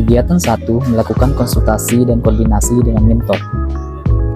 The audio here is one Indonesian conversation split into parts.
Kegiatan 1, melakukan konsultasi dan koordinasi dengan mentor.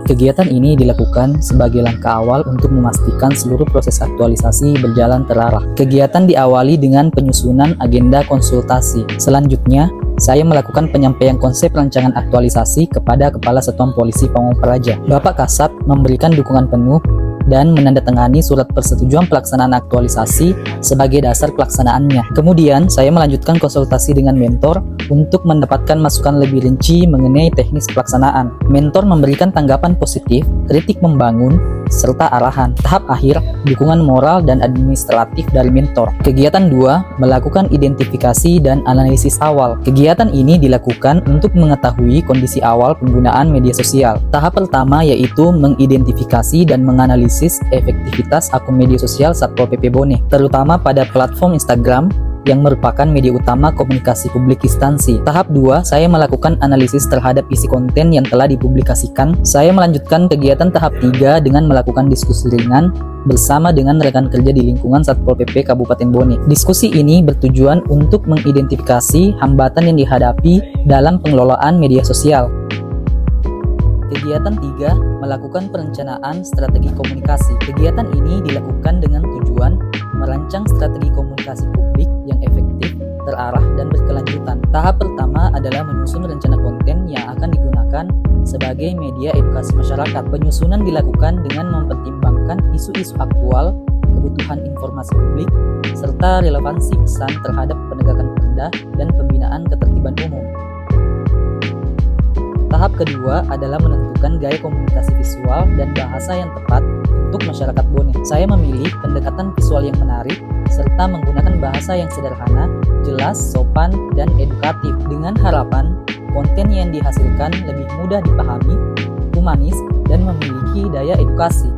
Kegiatan ini dilakukan sebagai langkah awal untuk memastikan seluruh proses aktualisasi berjalan terarah. Kegiatan diawali dengan penyusunan agenda konsultasi. Selanjutnya, saya melakukan penyampaian konsep rancangan aktualisasi kepada Kepala Satuan Polisi Pamong Praja. Bapak Kasat memberikan dukungan penuh dan menandatangani surat persetujuan pelaksanaan aktualisasi sebagai dasar pelaksanaannya. Kemudian, saya melanjutkan konsultasi dengan mentor untuk mendapatkan masukan lebih rinci mengenai teknis pelaksanaan. Mentor memberikan tanggapan positif, kritik membangun, serta arahan. Tahap akhir, dukungan moral dan administratif dari mentor. Kegiatan 2, melakukan identifikasi dan analisis awal. Kegiatan ini dilakukan untuk mengetahui kondisi awal penggunaan media sosial. Tahap pertama yaitu mengidentifikasi dan menganalisis efektivitas akun media sosial Satpol PP Bone, terutama pada platform Instagram yang merupakan media utama komunikasi publik instansi. Tahap 2, saya melakukan analisis terhadap isi konten yang telah dipublikasikan. Saya melanjutkan kegiatan tahap 3 dengan melakukan diskusi ringan bersama dengan rekan kerja di lingkungan Satpol PP Kabupaten Bone. Diskusi ini bertujuan untuk mengidentifikasi hambatan yang dihadapi dalam pengelolaan media sosial. Kegiatan 3, melakukan perencanaan strategi komunikasi. Kegiatan ini dilakukan dengan tujuan merancang strategi komunikasi publik yang efektif, terarah, dan berkelanjutan. Tahap pertama adalah menyusun rencana konten yang akan digunakan sebagai media edukasi masyarakat. Penyusunan dilakukan dengan mempertimbangkan isu-isu aktual, kebutuhan informasi publik, serta relevansi pesan terhadap penegakan perda dan pembinaan ketertiban umum. Tahap kedua adalah menentukan gaya komunikasi visual dan bahasa yang tepat untuk masyarakat Bone. Saya memilih pendekatan visual yang menarik serta menggunakan bahasa yang sederhana, jelas, sopan, dan edukatif dengan harapan konten yang dihasilkan lebih mudah dipahami, humanis, dan memiliki daya edukasi.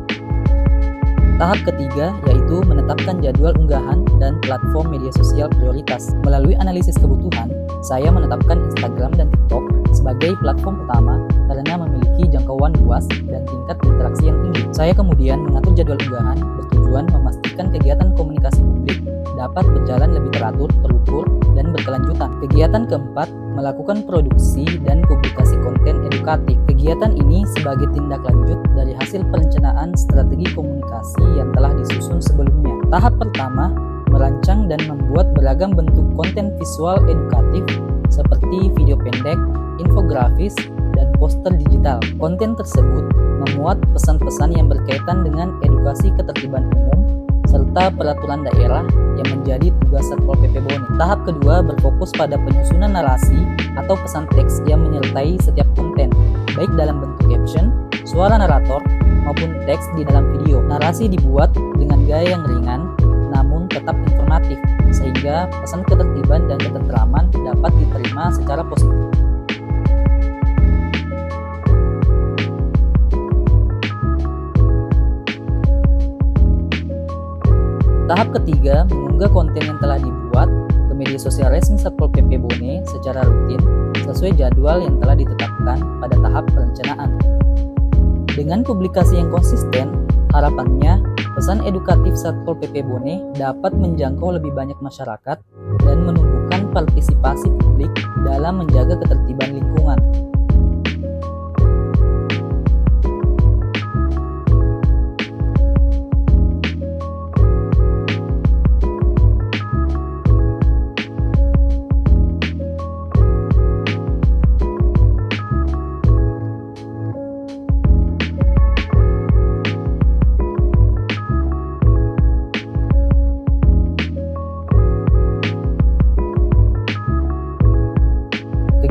Tahap ketiga yaitu menetapkan jadwal unggahan dan platform media sosial prioritas. Melalui analisis kebutuhan, saya menetapkan Instagram dan TikTok sebagai platform utama karena memiliki jangkauan luas dan tingkat interaksi yang tinggi. Saya kemudian mengatur jadwal unggahan bertujuan memastikan kegiatan komunikasi publik dapat berjalan lebih teratur, terukur, dan berkelanjutan. Kegiatan keempat, melakukan produksi dan publikasi konten edukatif. Kegiatan ini sebagai tindak lanjut dari hasil perencanaan strategi komunikasi yang telah disusun sebelumnya. Tahap pertama, merancang dan membuat beragam bentuk konten visual edukatif seperti video pendek, infografis, dan poster digital. Konten tersebut memuat pesan-pesan yang berkaitan dengan edukasi ketertiban umum serta peraturan daerah yang menjadi tugas Satpol PP Bone. Tahap kedua berfokus pada penyusunan narasi atau pesan teks yang menyertai setiap konten, baik dalam bentuk caption, suara narator, maupun teks di dalam video. Narasi dibuat dengan gaya yang ringan, namun tetap informatif, sehingga pesan ketertiban dan ketentraman dapat diterima secara positif. Tahap ketiga, mengunggah konten yang telah dibuat ke media sosial resmi Satpol PP Bone secara rutin sesuai jadwal yang telah ditetapkan pada tahap perencanaan. Dengan publikasi yang konsisten, harapannya pesan edukatif Satpol PP Bone dapat menjangkau lebih banyak masyarakat dan menumbuhkan partisipasi publik dalam menjaga ketertiban lingkungan.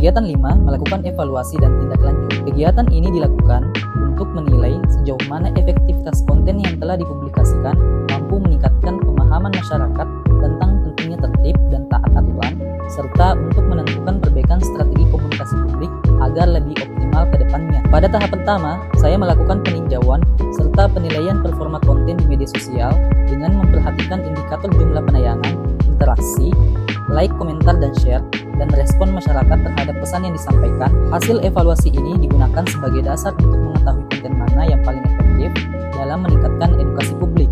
Kegiatan 5, melakukan evaluasi dan tindak lanjut. Kegiatan ini dilakukan untuk menilai sejauh mana efektivitas konten yang telah dipublikasikan mampu meningkatkan pemahaman masyarakat tentang pentingnya tertib dan taat aturan, serta untuk menentukan perbaikan strategi komunikasi publik agar lebih optimal ke depannya. Pada tahap pertama, saya melakukan peninjauan serta penilaian performa konten di media sosial dengan memperhatikan indikator jumlah penayangan, interaksi, like, komentar, dan share, dan respon masyarakat terhadap pesan yang disampaikan. Hasil evaluasi ini digunakan sebagai dasar untuk mengetahui konten mana yang paling efektif dalam meningkatkan edukasi publik.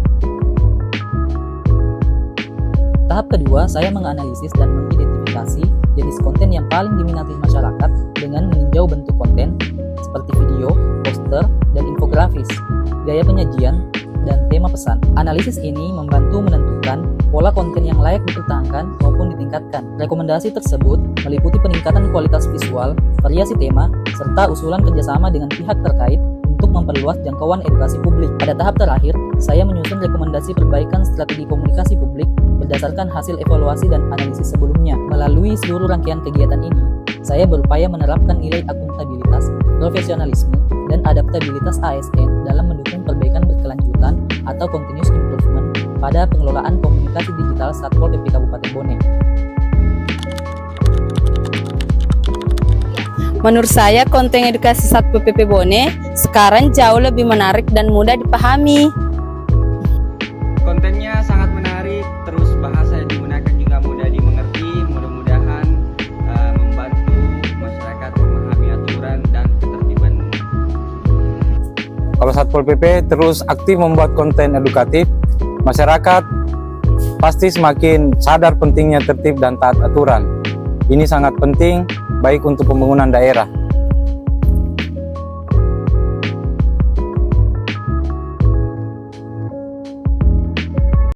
Tahap kedua, saya menganalisis dan mengidentifikasi jenis konten yang paling diminati masyarakat sejauh bentuk konten seperti video, poster, dan infografis, gaya penyajian, dan tema pesan. Analisis ini membantu menentukan pola konten yang layak dipertahankan maupun ditingkatkan. Rekomendasi tersebut meliputi peningkatan kualitas visual, variasi tema, serta usulan kerjasama dengan pihak terkait untuk memperluas jangkauan edukasi publik. Pada tahap terakhir, saya menyusun rekomendasi perbaikan strategi komunikasi publik berdasarkan hasil evaluasi dan analisis sebelumnya. Melalui seluruh rangkaian kegiatan ini, saya berupaya menerapkan nilai akuntabilitas, profesionalisme, dan adaptabilitas ASN dalam mendukung perbaikan berkelanjutan atau continuous improvement pada pengelolaan komunikasi digital Satpol PP Kabupaten Bone. Menurut saya, konten edukasi Satpol PP Bone sekarang jauh lebih menarik dan mudah dipahami. Kontennya sangat menarik, terus bahasa yang digunakan juga mudah dimengerti. Mudah-mudahan membantu masyarakat memahami aturan dan ketertiban. Kalau Satpol PP terus aktif membuat konten edukatif, masyarakat pasti semakin sadar pentingnya tertib dan taat aturan. Ini sangat penting baik untuk pembangunan daerah.